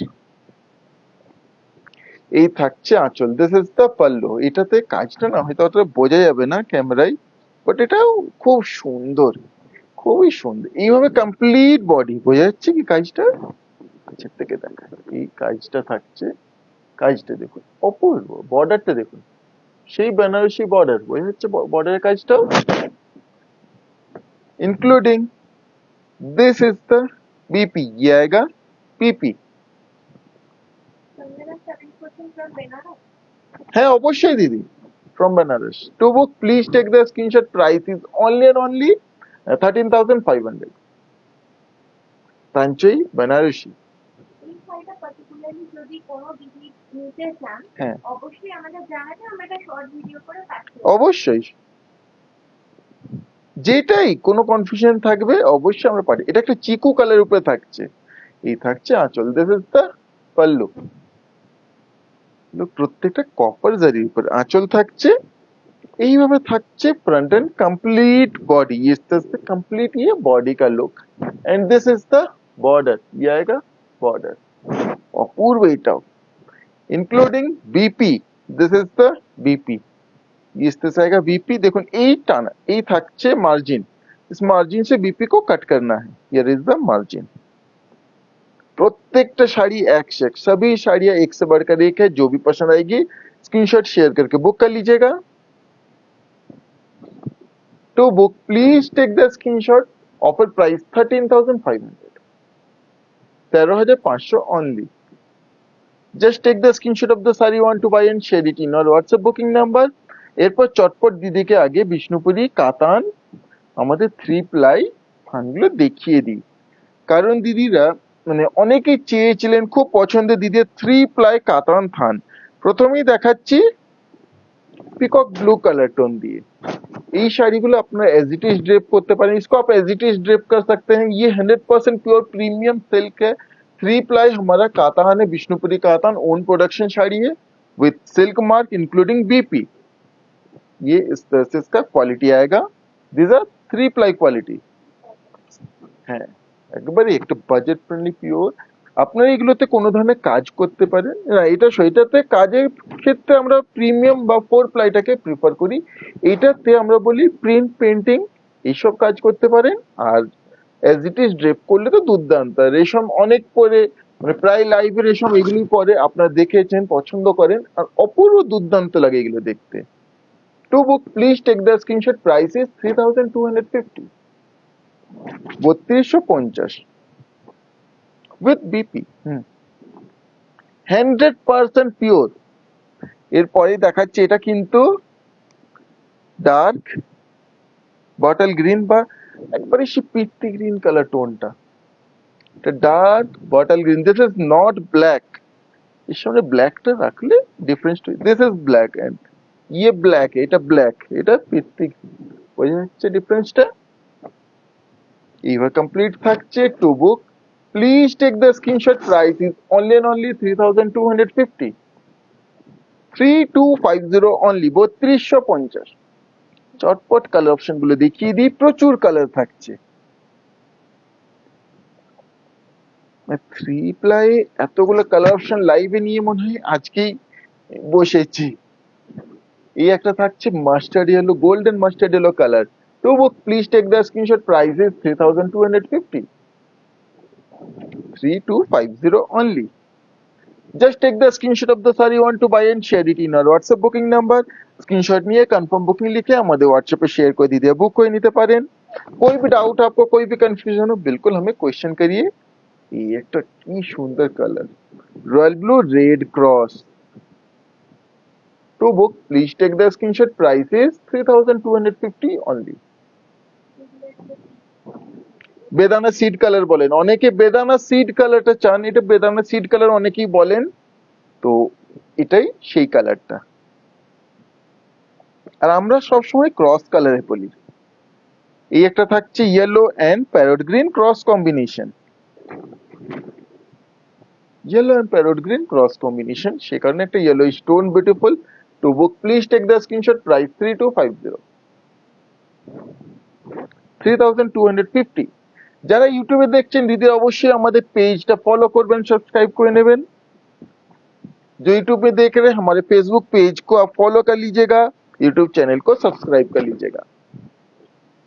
এই থাকছে আঁচল, দিস ইজ দ্য পাল্লু। এটাতে কাজটা না হয়তো অতটা বোঝা যাবে না ক্যামেরায়, বাট এটাও খুব সুন্দর, খুবই সুন্দর। এইভাবে কমপ্লিট বডি, বোঝা যাচ্ছে কি কাজটা? কাছের থেকে দেখা, এই কাজটা থাকছে, কাজটা দেখুন অপূর্ব, বর্ডারটা দেখুন সেই বেনারসি বর্ডার, বোঝা যাচ্ছে বর্ডারের কাজটাও। Including this is the BP, ये आएगा পিপি। হ্যাঁ অবশ্যই দিদি, from Banaras. To book, please take the screenshot. Price is only and only 13,500. Panchoi Banarasi. এই শাড়িটা পার্টিকুলারলি যদি কোনো দিদি নিতে চান হ্যাঁ অবশ্যই আমাদের জানাবেন, আমরা একটা শর্ট ভিডিও করে পাঠিয়ে অবশ্যই, যেটাই কোনো কনফিউশন থাকবে অবশ্যই আমরা পারি। এটা একটা চিকু কালার উপরে থাকছে, এই থাকছে আঁচল, দিস ইজ দ্য পাল্লু। প্রত্যেকটা কপার জারির উপর আঁচল থাকছে, এইভাবে থাকছে फ्रंट एंड कंप्लीट बॉडी, इस तरह से कंप्लीट ये बॉडी का look and this is the border, ये आएगा बॉर्डर। अपूर्व एटाও including BP, this is the BP, इस तरह से आएगा बीपी। देखो এই টানা এই থাকছে मार्जिन, इस मार्जिन से बीपी को कट करना है, हियर इज द मार्जिन। प्रत्येकটা শাড়ি এক से एक, सभी साड़ियां एक से बढ़कर एक है। जो भी पसंद आएगी स्क्रीनशॉट शेयर करके बुक कर लीजिएगा। To book, please take the screenshot. Offer price 13,500. 13,500 only. Just take the screenshot of the saree you want to buy and share it in our WhatsApp booking number. এরপর চটপট দিদিকে আগে বিষ্ণুপুরি কাতান আমাদের 3 ply থানগুলো দেখিয়ে দিই, কারণ দিদিরা মানে অনেকেই চেয়েছিলেন, খুব পছন্দের দিদির 3 ply কাতান থান। প্রথমেই দেখাচ্ছি পিকক ব্লু কালার টোন দিয়ে। এই শাড়িগুলো আপনারা एज इट इज ड्रेप करते पारें, इसको आप एज इट इज ड्रेप कर सकते हैं। ये 100% प्योर प्रीमियम सिल्क है। 3 प्लाई हमारा कातान है, विष्णुपुरी कातान ओन प्रोडक्शन शाड़ी है with silk mark including BP. ये इस तरह से इसका क्वालिटी आएगा। दिस आर 3 प्लाई क्वालिटी है, একবারে একটু বাজেট ফ্রেন্ডলি পিওর। আপনারা এগুলোতে কোনো ধরনের কাজ করতে পারেন না, এটা সেটাতে কাজের ক্ষেত্রে আমরা প্রিমিয়াম বা 4 প্লাইটাকে প্রিফার করি। এটাতে আমরা বলি প্রিন্ট পেন্টিং এইসব কাজ করতে পারেন। আর এজ ইট ইজ ড্রেপ করলে তো দুর্দান্ত। রেশম অনেক পরে মানে প্রায় লাইভে রেশম এগুলি পরে আপনারা দেখেছেন, পছন্দ করেন, আর অপূর্ব দুর্দান্ত লাগে এগুলো দেখতে। To book please take the screenshot. Price is 3,250, 3250 with BP, 100% pure. এরপরে দেখাচ্ছি এটা কিন্তু ডার্ক বটল গ্রিন বা একবারে সে পিত্তি গ্রিন কালার টোনটা, এটা dark bottle green. This is not black, এর সামনে ব্ল্যাকটা রাখলে difference. This is black and ইয়ে ব্ল্যাক, এটা ব্ল্যাক, এটা পিত্তি, বোঝা যাচ্ছে ডিফারেন্সটা। এইভাবে কমপ্লিট থাকছে। To book please take the screenshot. Price is only and only 3,250, 3250 only, 3250। চটপট কালার অপশন গুলো দেখিয়ে দিই, প্রচুর কালার থাকছে। 3 প্লাই এতগুলো কালার অপশন লাইভে নিয়ে মনে হয় আজকেই বসেছি। এই একটা থাকছে mustard yellow, golden mustard yellow colour. To book please take the screenshot. Price is 3,250, 3250 only. Just take the screenshot of the saree you want to buy and share it in our WhatsApp booking number. Screenshot নিয়ে confirm booking লিখে আমাদের হোয়াটসঅ্যাপে share করে দিতে বুক করে নিতে পারেন। कोई भी डाउट आपको, कोई भी कंफ्यूजन हो, बिल्कुल हमें क्वेश्चन करिए। ये একটা কি সুন্দর colour, royal blue red cross. To book please take the screenshot. Price is 3,250 only. বেদানা সিড কালার বলেন অনেকে, বেদানা সিড কালারটা চান, এটা বেদানা সিড কালার অনেকেই বলেন, তো এটাই সেই কালারটা। আর আমরা সবসময় ক্রস কালারে বলি। এই একটা থাকছে yellow and parrot green cross combination, yellow and parrot green cross combination, সে কারণে একটা yellow stone beautiful. To book please take the screenshot. Price 3250, 3250। যারা ইউটিউবে দেখছেন দিদি অবশ্যই আমাদের पेज फॉलो করবেন, सब्सक्राइब করে নেবেন। जो यूट्यूब में देख रहे हैं हमारे फेसबुक पेज को आप फॉलो कर लीजिएगा, यूट्यूब चैनल को सब्सक्राइब कर लीजिएगा।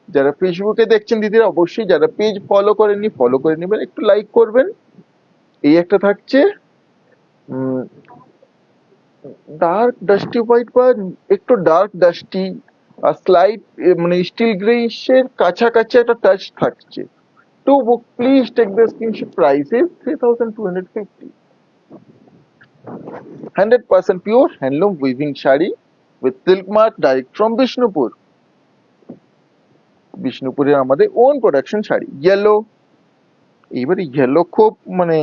যারা ফেসবুকে দেখছেন দিদিরা অবশ্যই যারা পেজ ফলো করেননি ফলো করে নেবেন, একটু লাইক করবেন। এই একটা থাকছে ডার্ক ডাস্টি হোয়াইট বা একটু ডার্ক ডাস্টি আর স্লাইট মানে স্টিল গ্রেইশের কাছাকাছি একটা টাচ থাকছে। To book please take the screenshot. Price is 3,250, 100% pure handloom weaving শাড়ি। with silk mark direct from Bishnupur. বিষ্ণুপুরের আমাদের ওন প্রোডাকশন শাড়ি ইয়েলো। এবারে ইয়েলো খুব মানে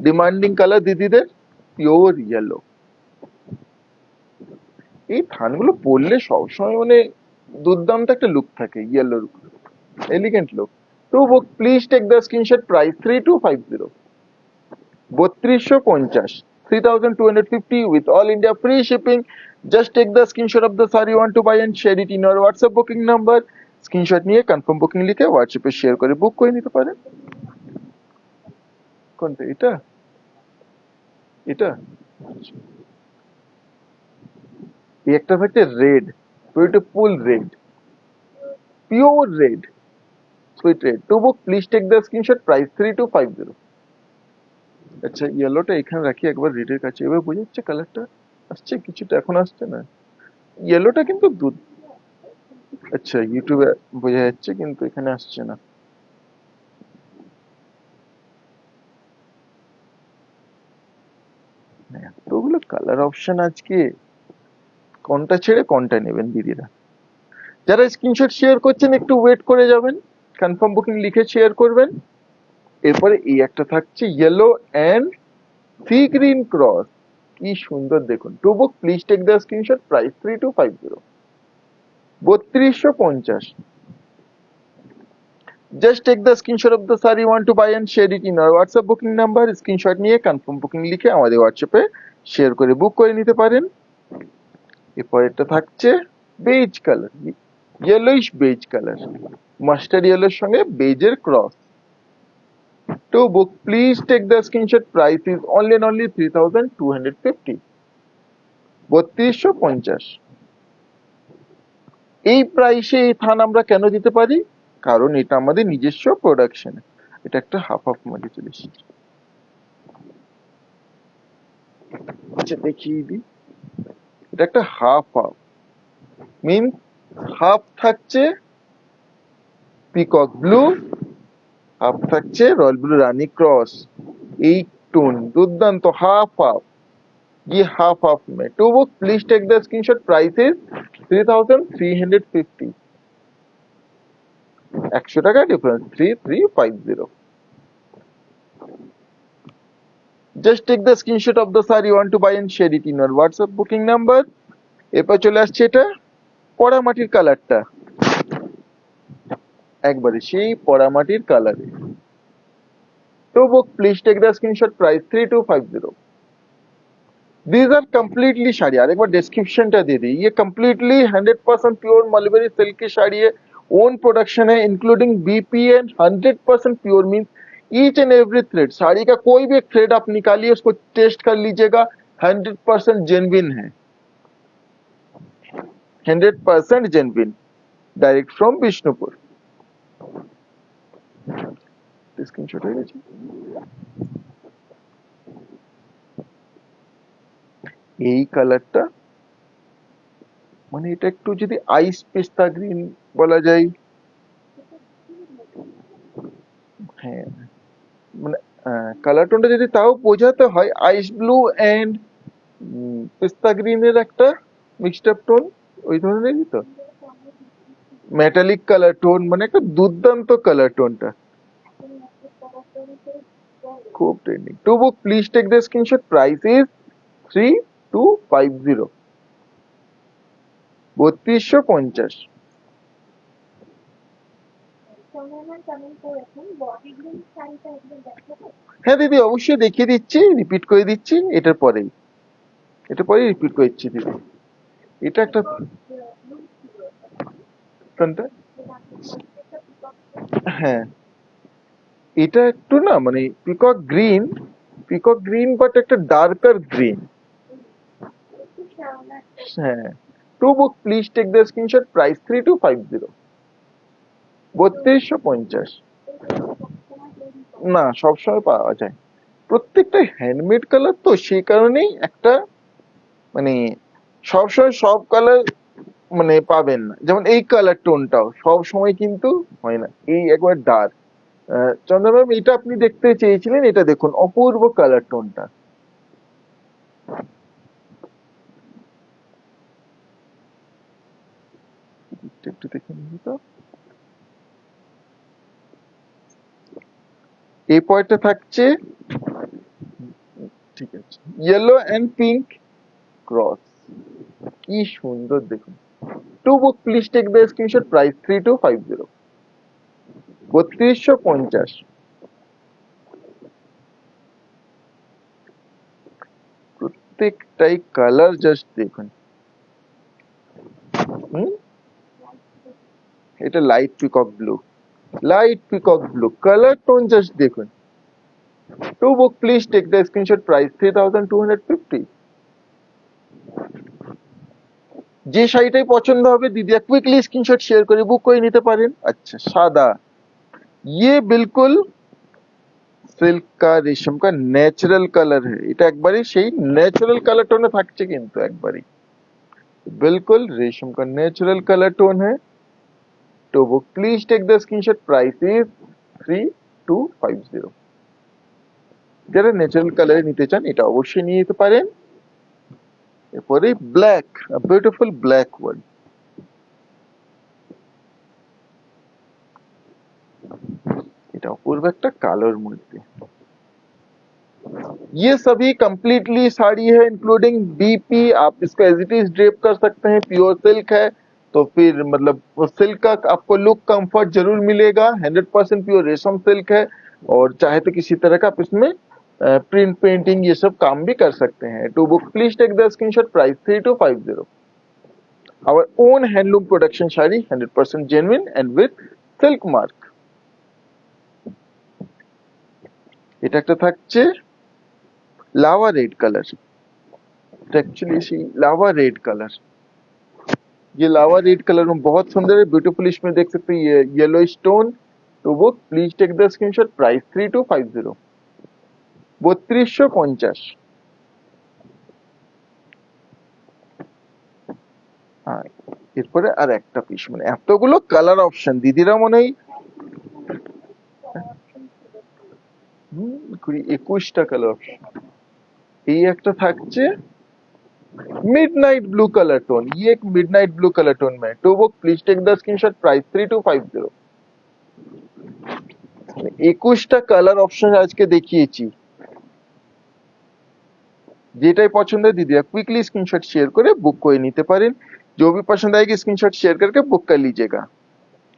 ডিমান্ডিং কালার দিদিদের, পিওর ইয়েলো। এই থানগুলো পরলে সবসময় মানে দুর্দান্ত একটা লুক থাকে, ইয়েলোর elegant look. To book please take the screenshot, price 3250, 3250, 3250 with all India free shipping. Just take the screenshot of the saree you want to buy and share it in your WhatsApp booking number. Screenshot নিয়ে confirm booking লিখে হোয়াটসঅ্যাপে share করে বুক করে নিতে পারেন। কোনটা? এটা এটা এই একটা থাকছে red, beautiful red, pure red, sweet red. To book please take the screenshot, price 3250। আচ্ছা ইয়েলোটা এখানে রাখি একবার রেডের কাছে। এবার বোঝা যাচ্ছে কালারটা আসছে কিছুটা, এখন আসছে না। ইয়েলোটা কিন্তু দুধ, আচ্ছা ইউটিউবে বোঝা যাচ্ছে কিন্তু এখানে আসছে না। এতগুলো কালার অপশন আজকে, কোনটা ছেড়ে কোনটা নেবেন দিদিরা? যারা স্ক্রিনশট শেয়ার করছেন একটু ওয়েট করে যাবেন, কনফার্ম বুকিং লিখে শেয়ার করবেন। এরপরে এই একটা থাকছে yellow and sea green cross, কি সুন্দর দেখুন। To book please take the screenshot, price 3250, 3250। Just take the screenshot of the saree you want to buy and share it in our WhatsApp booking number. Screenshot নিয়ে confirm booking লিখে আমাদের হোয়াটসঅ্যাপে share করে বুক করে নিতে পারেন। এরপর এটা থাকছে beige colour, yellowish beige colour, mustard ইয়েলোর সঙ্গে বেজের ক্রস। To book please take the screenshot, price is only and only 3250, 3250। এই প্রাইসে এই থান আমরা কেন দিতে পারি? কারণ এটা আমাদের নিজস্ব প্রোডাকশন। এটা একটা হাফ হাফ মাঝে চলে এসেছে, আচ্ছা দেখিয়ে দিই। এটা একটা হাফ হাফ, মিন হাফ থাকছে পিকক ব্লু, হাফ থাকছে রয়্যাল ব্লু রানী ক্রস। এই টোন দুর্দান্ত, হাফ হাফ, ये हाफ हाफ में। To book please take the screenshot, price is 3350, 100 টাকা difference, 3350। Just take the screenshot of the saree you want to buy and share it in your WhatsApp booking number. এরপর চলে আসছে এটা পড়ামাটির কালারটা, একবারে সেই পড়ামাটির কালারে। To book please take the screenshot, price 3250। These are completely sari, আরেকবার ডেসক্রিপশনটা দিয়ে দিই। ये completely 100% प्योर मलबरी सिल्क की साड़ी है, ओन प्रोडक्शन है including BPN, 100% pure means each and every thread, sari का कोई भी एक थ्रेड आप निकालिए उसको टेस्ट कर लीजिएगा, 100% जेन्युइन है, 100% genuine, direct from Bishnupur. Screenshot হয়ে গেছে। এই কালারটা মানে এটা একটু যদি আইস পেস্তা গ্রিন বলা যায়, হ্যাঁ মানে কালার টোনটা যদি তাও বোঝাতে হয়, আইস ব্লু এন্ড পেস্তা গ্রিনের একটা মিক্সড আপ টোন, ওই ধরনেরই তো মেটালিক কালার টোন, মানে একটা দুর্দান্ত কালার টোনটা, খুব trending. To book please take the screenshot, price is 3250, 3250। হ্যাঁ দিদি অবশ্যই দেখিয়ে দিচ্ছি, রিপিট করে দিচ্ছি, এটার পরেই রিপিট করে দিচ্ছি দিদি। এটা একটা কোনটা? হ্যাঁ এটা একটু না মানে পিকক গ্রিন বাট একটা ডার্কার গ্রিন। হ্যাঁ to book please take the screenshot, price 3250, 3250। না সবসময় পাওয়া যায়, প্রত্যেকটা হ্যান্ডমেড কালার তো সেই কারণেই একটা মানে সবসময় সব কালার মানে পাবেন না, যেমন এই কালার টোনটাও সব সময় কিন্তু হয় না, এই একবার ডার্ক। চন্দ্রা ম্যাম এটা আপনি দেখতে চেয়েছিলেন, এটা দেখুন অপূর্ব কালার টোনটা। একটু দেখে নিবি তো। এই পয়েন্টে থাকছে, ঠিক আছে, ইয়েলো এন্ড পিঙ্ক ক্রস, কি সুন্দর দেখুন। To book please take the screenshot, price 3250, 3250। প্রত্যেকটাই কালার জাস্ট দেখুন। হুম, এটা light peacock blue, light peacock blue colour tone just দেখুন। To book please take the screenshot, price 3250। যে শাড়িটাই পছন্দ হবে দিদি কুইকলি স্ক্রিনশট শেয়ার করে বুক করে নিতে পারেন। আচ্ছা, সাদা, ये बिल्कुल सिल्क का रेशम का नेचुरल कलर है, এটা একবারই সেই ন্যাচারাল কালার টোনে থাকছে, কিন্তু একবারই बिल्कुल रेशम का नेचुरल कलर टोन है। तो वो please take the screenshot, price is 3250। যারা ন্যাচারাল কালারে নিতে চান এটা অবশ্যই নিয়ে নিতে পারেন। এরপরে ব্ল্যাক, বিউটিফুল ব্ল্যাক ওয়ান, এটা অপূর্ব একটা কালোর মধ্যে। ये सभी कंप्लीटली साड़ी है इंक्लूडिंग बीपी, आप इसको एज इट इज ड्रेप कर सकते हैं। प्योर सिल्क है तो फिर मतलब सिल्क का आपको लुक कंफर्ट जरूर मिलेगा। 100% प्योर रेशम सिल्क है, और चाहे तो किसी तरह का आप इसमें प्रिंट पेंटिंग ये सब काम भी कर सकते हैं। To book please take the screenshot, price 3250। Our own handloom production sari, 100% genuine and with silk mark। এটা একটা থাকছে लावा रेड कलर, एक्चुअली इसी लावा रेड कलर, ये लावा रेड कलर में बहुत सुंदर है, ब्यूटीफुल। इसमें देख सकते हैं ये येलो स्टोन। तो वो please take the screenshot, price 3250, 3250। হ্যাঁ, এরপরে আর একটা পিস, মানে এতগুলো কালার অপশন দিদিরা মনে হয় 21টা কালার অপশন। এই একটা থাকছে मिडनाइट ब्लू कलर टोन, ये एक मिडनाइट ब्लू कलर टोन में। To book please take the screenshot, price 3250। 21টা কালার অপশন আজকে দেখিয়েছি, যেটাই পছন্দ হয় दीदी क्विकली स्क्रीनशॉट शेयर করে বুক করে নিতে পারেন। जो भी पसंद आएगी स्क्रीनशॉट शेयर करके बुक कर लीजिएगा।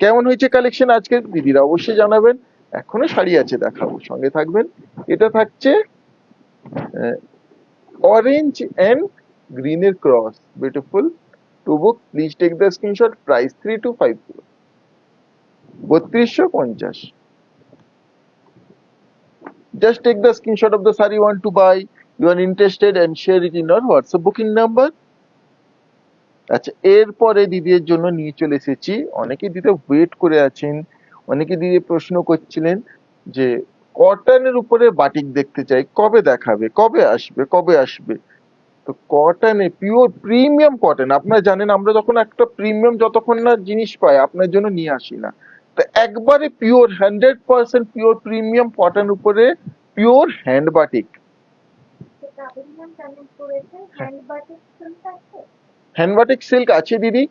কেমন হয়েছে কালেকশন আজকে দিদিরা অবশ্যই জানাবেন। এখনো শাড়ি আছে দেখাবো, সঙ্গে থাকবেন। এটা থাকছে অরেঞ্জ এন্ড গ্রিনের cross, beautiful. To book please take the screenshot, price 3250, 3250। Just take the screenshot of the saree you want to buy, you are interested, and share it in our WhatsApp booking number। আচ্ছা, এরপরে দিদির জন্য নিয়ে চলে এসেছি, অনেকে দিদি wait করে আছেন, অনেকে দিদি প্রশ্ন করছিলেন যে কটনের উপরে বাটিক দেখতে চাই, কবে দেখাবে, কবে আসবে, কবে আসবে। তো কটনে পিওর প্রিমিয়াম কটন, আপনারা জানেন আমরা যখন একটা প্রিমিয়াম যতক্ষণ না জিনিস পাই আপনার জন্য নিয়ে আসি না। তো একবারে পিওর 100% পিওর প্রিমিয়াম কটন উপরে pure hand batik. Hand batik silk আছে দিদি,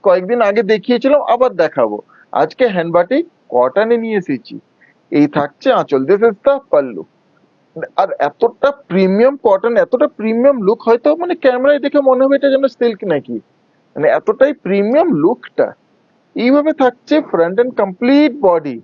কয়েকদিন আগে দেখিয়েছিলাম, আবার দেখাবো। আজকে হ্যান্ড বাটিক কটনে নিয়ে এসেছি। এই থাকছে আঁচল, দিস ইজ দ্য পাল্লু। আর এতটা প্রিমিয়াম কটন, এতটা প্রিমিয়াম লুক, হয়তো মানে ক্যামেরায় দেখে মনে হবে এটা যেন সিল্ক নাকি, মানে এতটাই প্রিমিয়াম লুকটা। এইভাবে থাকছে front and complete body.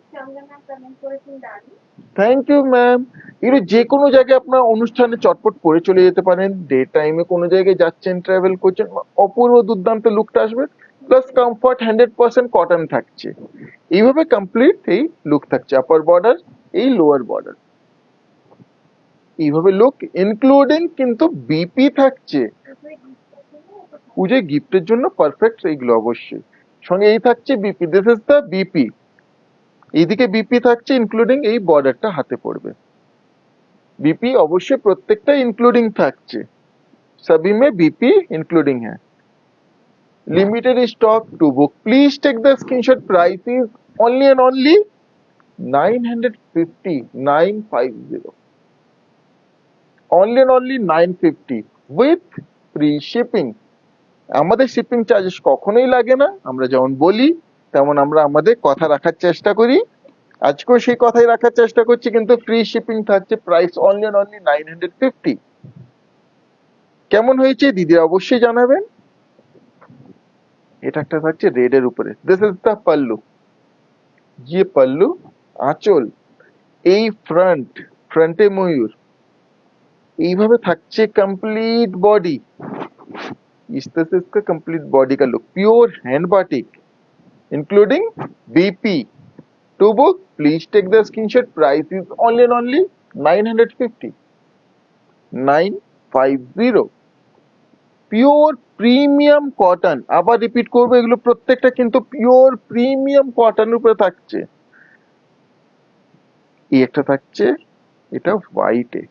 Thank you ma'am. এগুলো যে কোনো জায়গায় আপনার অনুষ্ঠানে চটপট পরে চলে যেতে পারেন, ডে টাইমে কোনো জায়গায় যাচ্ছেন, ট্রাভেল করছেন, অপূর্ব দুর্দান্ত লুকটা আসবে। প্লাস কমফর্ট 100% কটন থাকছে। এইভাবে কমপ্লিট এই লুক থাকছে, আপার বর্ডার, এই লোয়ার বর্ডার, এইভাবে লুক ইনক্লুডিং কিন্তু বিপি থাকছে, পুজোয় গিফটের জন্য পারফেক্ট এইগুলো অবশ্যই। সঙ্গে এই থাকছে BP, this is the BP. এইদিকে বিপি থাকছে ইনক্লুডিং এই বর্ডারটা হাতে পড়বে। बीपी अवश्य प्रत्येकटा इंक्लूडिंग থাকছে, सभी में बीपी इंक्लूडिंग है। Limited stock to book please take the screenshot, price is only and only 950, 950, only and only 950 with free shipping। আমাদের শিপিং চার্জেস কখনোই লাগে না, আমরা যেমন বলি তেমন আমরা আমাদের কথা রাখার চেষ্টা করি। আজকেও সেই কথাই রাখার চেষ্টা করছি, কিন্তু ফ্রি শিপিং থাকছে, প্রাইস অনলি অ্যান্ড অনলি 950। কেমন হয়েছে দিদিরা অবশ্যই জানাবেন। এটা একটা থাকছে রেড এর উপরে, দিস ইজ দ্য পাল্লু, ये पल्लू, আঁচল, এই ফ্রন্টে ময়ূর, এইভাবে থাকছে কমপ্লিট বডি। इस तरह से इसका कंप्लीट बॉडी का look, pure hand batik including BP. To book please take the screenshot, price is only and only 950, 950। Pure premium cotton, আবার রিপিট করবো, এগুলো প্রত্যেকটা কিন্তু পিওর প্রিমিয়াম কটন উপরে থাকছে। এই একটা থাকছে, এটা হোয়াইটে,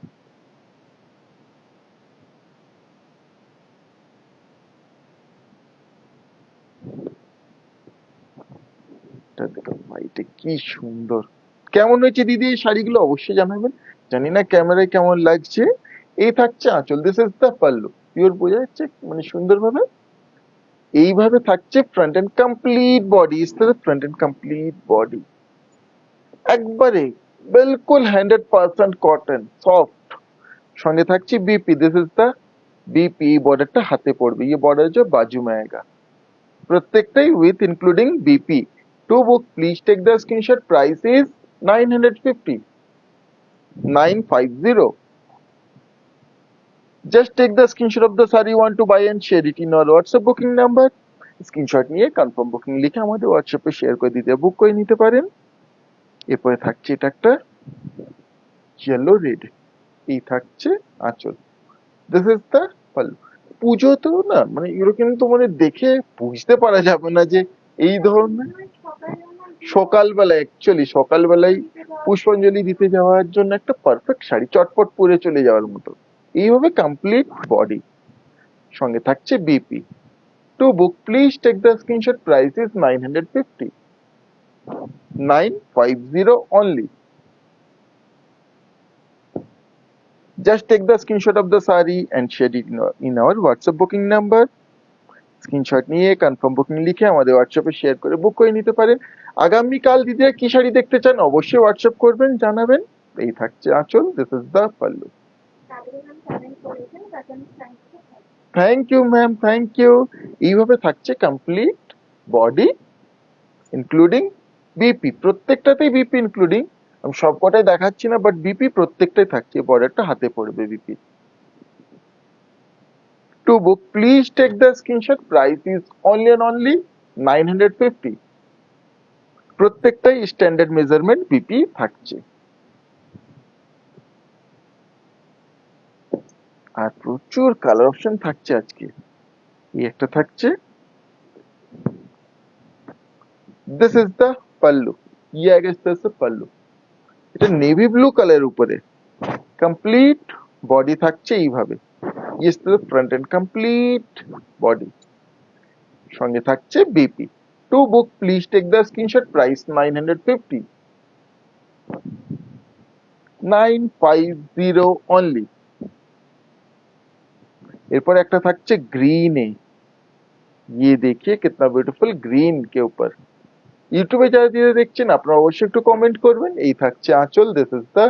হোয়াইটে কি সুন্দর। কেমন হয়েছে দিদি এই শাড়িগুলো অবশ্যই জানাবেন, জানি না ক্যামেরায় কেমন লাগছে। এই থাকছে আঁচল, this is the pallu, pure বোঝা যাচ্ছে মানে সুন্দরভাবে। এইভাবে থাকছে front and complete body, front and complete body একবারে बिल्कुल 100% কটন সফট। সঙ্গে থাকছে BP, this is the BP. এই বর্ডারটা হাতে পড়বে, ये बॉर्डर जो बाजू में आएगा, প্রত্যেকটাই with including BP. To book please take the screenshot, price is 950, 950। Just take the screenshot of the saree you want to buy and share it in our WhatsApp booking number। Screenshot নিয়ে confirm booking লিখে আমাদের হোয়াটসঅ্যাপে share করে দিতে, বুক করে নিতে পারেন। এরপরে থাকছে এটা একটা ইয়েলো রেড, এই থাকছে আঁচল, দিস ইজ দ্য পাল্লু। পুজো তো না মানে এগুলো কিন্তু মানে দেখে বুঝতে পারা যাবে না যে এই ধরনের। সকালবেলায় অ্যাকচুয়ালি সকালবেলায় পুষ্পাঞ্জলি দিতে যাওয়ার জন্য একটা পারফেক্ট শাড়ি, চটপট পরে চলে যাওয়ার মতো। এইভাবে কমপ্লিট বডি, সঙ্গে থাকছে BP. To book please take the screenshot, price is 950, 950 only। Just take the screenshot of the saree and share it in our WhatsApp booking number। Screenshot নিয়ে কনফার্ম বুকিং লিখে আমাদের হোয়াটসঅ্যাপে শেয়ার করে বুক করে নিতে পারেন। আগামীকাল দিদিরা কি শাড়ি দেখতে চান অবশ্যই হোয়াটসঅ্যাপ করবেন, জানাবেন। এই থাকছে আঁচল, this is the pallu. Thank you ma'am, thank you. এইভাবে থাকছে কমপ্লিট বডি ইনক্লুডিং बीपी, প্রত্যেকটাতেই बीपी ইনক্লুডিং। আমি সবকটাই দেখাচ্ছি না, বাট बीपी প্রত্যেকটাই থাকছে, বর্ডারটা হাতে পড়বে BP. To book please take the screenshot, price is only and only 950। প্রত্যেকটাই স্ট্যান্ডার্ড মেজারমেন্ট बीपी থাকছে। আর প্রচুর কালার অপশন থাকছে আজকে। এই একটা থাকছে, দিস ইজ দ্য পাল্লু, ये आएगा इस तरह से पल्लू। এটা নেভি ব্লু কালারের উপরে কমপ্লিট বডি থাকছে এইভাবে, ये इस तरह फ्रंट एंड कमप्लीट बॉडी। সঙ্গে থাকছে BP. To book please take the screenshot, price 950, 950 only। এরপর একটা থাকছে গ্রিনে, ये देखिए कितना ब्यूटीफुल ग्रीन के ऊपर। ইউটিউবে যারা দিদি দেখছেন আপনারা অবশ্যই একটু কমেন্ট করবেন। এই থাকছে আঁচল, this is the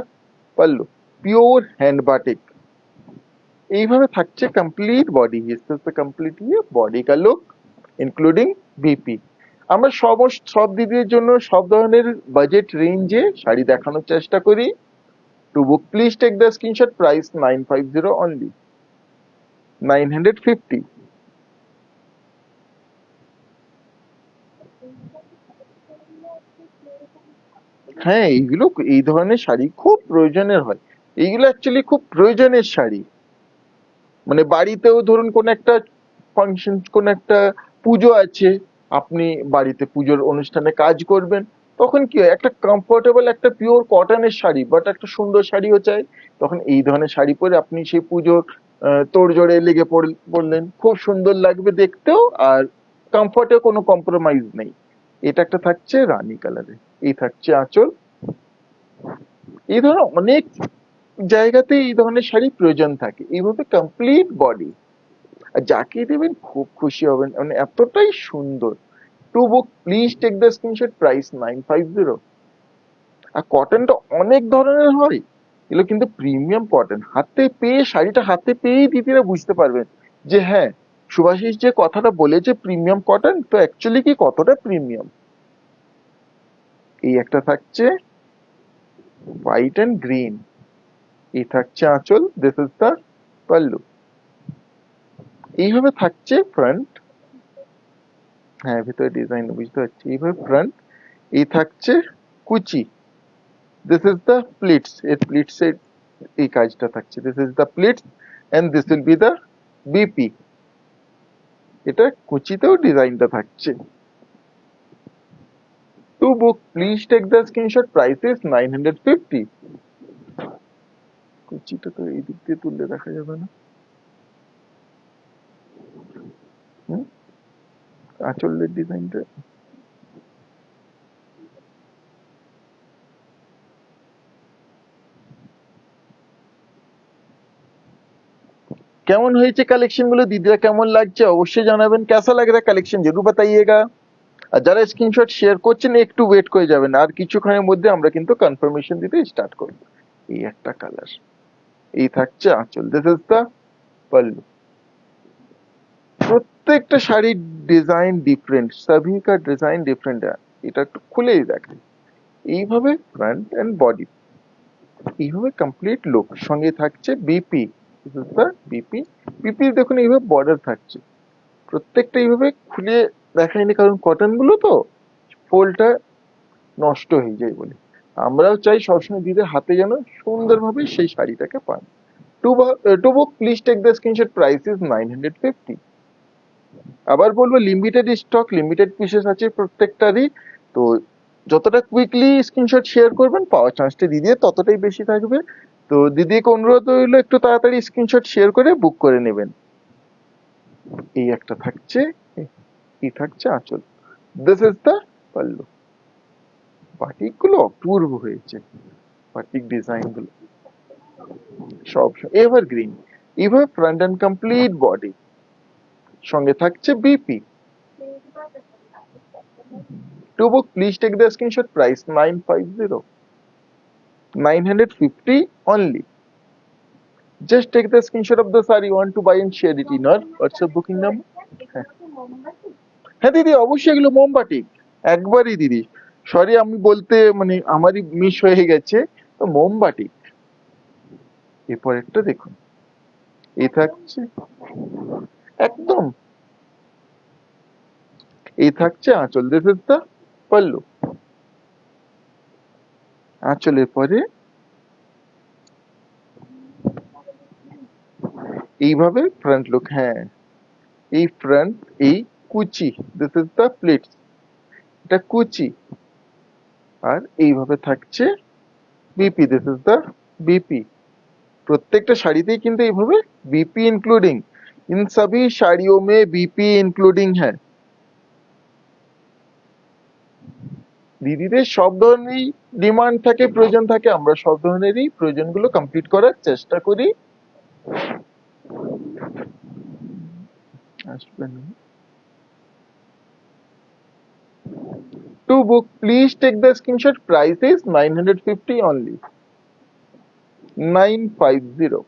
pallu, pure hand batik. এইভাবে থাকছে কমপ্লিট বডি, কমপ্লিট বডি কা লুক ইনক্লুডিং बीपी। আমরা সব দিদির জন্য সব ধরনের বাজেট রেঞ্জে শাড়ি দেখানোর চেষ্টা করি। To book please take the screenshot, price 950 only, 950। হ্যাঁ এইগুলো এই ধরনের শাড়ি খুব প্রয়োজনের হয়, এইগুলো অ্যাকচুয়ালি খুব প্রয়োজনের শাড়ি। মানে বাড়িতেও ধরুন কোন একটা ফাংশন, কোন একটা পুজো আছে, আপনি বাড়িতে পুজোর অনুষ্ঠানে কাজ করবেন, তখন কি হয় একটা কমফোর্টেবল একটা পিওর কটনের শাড়ি বাট একটা সুন্দর শাড়িও চাই, তখন এই ধরনের শাড়ি পরে আপনি সেই পুজোর তোড়জোড়ে লেগে পড়লেন, খুব সুন্দর লাগবে দেখতেও, আর কমফোর্টে কোনো কম্প্রোমাইজ নেই। এটা একটা থাকছে রানী কালারে, এই থাকছে আঁচল। এই ধরনের অনেক জায়গাতে এই ধরনের শাড়ি প্রয়োজন থাকে। এইভাবে কমপ্লিট বডি, আর যাকে দেবেন খুব খুশি হবেন, মানে এতটাই সুন্দর। To book please take the screenshot, price 950। আর কটনটা অনেক ধরনের হয়, এগুলো কিন্তু প্রিমিয়াম কটন। হাতে পেয়ে, শাড়িটা হাতে পেয়েই দিদিরা বুঝতে পারবেন যে হ্যাঁ, সুভাষিস যে কথাটা বলেছে প্রিমিয়াম কটন, তো অ্যাকচুয়ালি কি কতটা প্রিমিয়াম। এই একটা থাকছে হোয়াইট অ্যান্ড গ্রিন, এই থাকছে আঁচল, দিস ইজ দ্য পাল্লু। এইভাবে থাকছে ফ্রন্ট, হ্যাঁ ভিতরে ডিজাইন বুঝতে পারছি, এইভাবে ফ্রন্ট। এই থাকছে কুচি, দিস ইজ দ্য প্লিটস, এর প্লিটস এর এই কাজটা থাকছে, this is the pleats and this will be the BP. এটা কুচিতেও ডিজাইনটা থাকছে। To book please take the screenshot, price is 950। কুচিটা তো এই দিক দিয়ে তুললে দেখা যাবে না। আঁচলের ডিজাইনটা কেমন হয়েছে, কালেকশন গুলো দিদিরা কেমন লাগছে অবশ্যই জানাবেন। कैसा लग रहा है कलेक्शन जरूर बताइएगा। আর যারা স্ক্রিনশট শেয়ার করছেন একটু ওয়েট করে যাবেন, আর কিছুক্ষণের মধ্যে আমরা কিন্তু কনফার্মেশন দিতে স্টার্ট করব। এই একটা কালার, এই থাকছে আঁচল, দিস ইজ দ্য पल्लू। প্রত্যেকটা শাড়ির ডিজাইন ডিফারেন্ট, সবই কা ডিজাইন ডিফারেন্ট। এটা একটু খুলেই দেখাই। এইভাবে ফ্রন্ট এন্ড বডি, এইভাবে কমপ্লিট লুক, সঙ্গে থাকছে BP, this is the BP. BP দেখুন এইভাবে বর্ডার থাকছে। প্রত্যেকটা এইভাবে খুলে দেখায়নি, কারণ কটন গুলো তো ফোলটা নষ্ট হয়ে যায় বলে। আমরাও চাই সবসময় দিদির হাতে যেন সুন্দরভাবে সেই শাড়িটাকে পান। To book please take the screenshot, price is 950। আবার বলবো লিমিটেড স্টক, লিমিটেড পিসেস আছে প্রত্যেকটারই, তো যতটা কুইকলি স্ক্রিনশট শেয়ার করবেন পাওয়ার চান্সটা দিদির ততটাই বেশি থাকবে। তো দিদিকে অনুরোধ রইলো একটু তাড়াতাড়ি স্ক্রিনশট শেয়ার করে বুক করে নেবেন। এই একটা থাকছে, এই থাকছে আঁচল, this is the pallu. Batik গুলো অপূর্ব হয়েছে, বাটিক ডিজাইন গুলো সব এভারগ্রিন। এইভাবে ফ্রন্ট এন্ড কমপ্লিট বডি, সঙ্গে থাকছে BP. To book please take the screenshot, price 950, 950 only. Just take the screenshot of the saree you want to buy and share it in our WhatsApp booking number. হ্যাঁ দিদি অবশ্যই এগুলো মোমবাটিক, একবারই দিদি, sorry আমি বলতে মানে আমারই মিস হয়ে গেছে, তো মোমবাটিক। এরপর একটা দেখুন, এই থাকছে একদম, এই থাকছে আঁচল, দিস ইজ দ্য পাল্লু। আঁচলের পরে এইভাবে ফ্রন্ট লুক, হ্যাঁ এই ফ্রন্ট, এই কুচি, দিস ইজ দ্য প্লেটস, এটা কুচি। আর এইভাবে থাকছে BP, this is the BP. প্রত্যেকটা শাড়িতেই কিন্তু এইভাবে बीपी इंक्लूडिंग, इन सभी साड़ियों में बीपी इंक्लूडिंग है। দিদিদের সব ধরনেরই ডিমান্ড থাকে, প্রয়োজন থাকে, আমরা সব ধরনেরই প্রয়োজনগুলো কমপ্লিট করার চেষ্টা করি। To book please take the screenshot, price is 950 only, 950।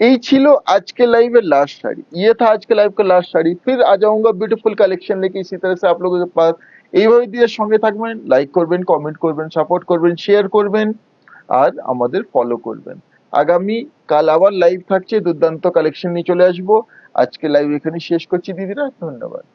এই ছিল আজকে लाइव लास्ट साड़ी, ये था आज के लाइव का लास्ट साड़ी। फिर आ जाऊंगा ब्यूटीफुल कलेक्शन लेके इसी तरह से आप लोगों के पास। এইভাবে দিয়ে সঙ্গে থাকবেন, লাইক করবেন, কমেন্ট করবেন, সাপোর্ট করবেন, শেয়ার করবেন আর আমাদের ফলো করবেন। আগামী কাল আবার লাইভ থাকছে, দুর্দান্ত কালেকশন নিয়ে চলে আসবো। আজকে লাইভ এখানে শেষ করছি দিদিরা, ধন্যবাদ।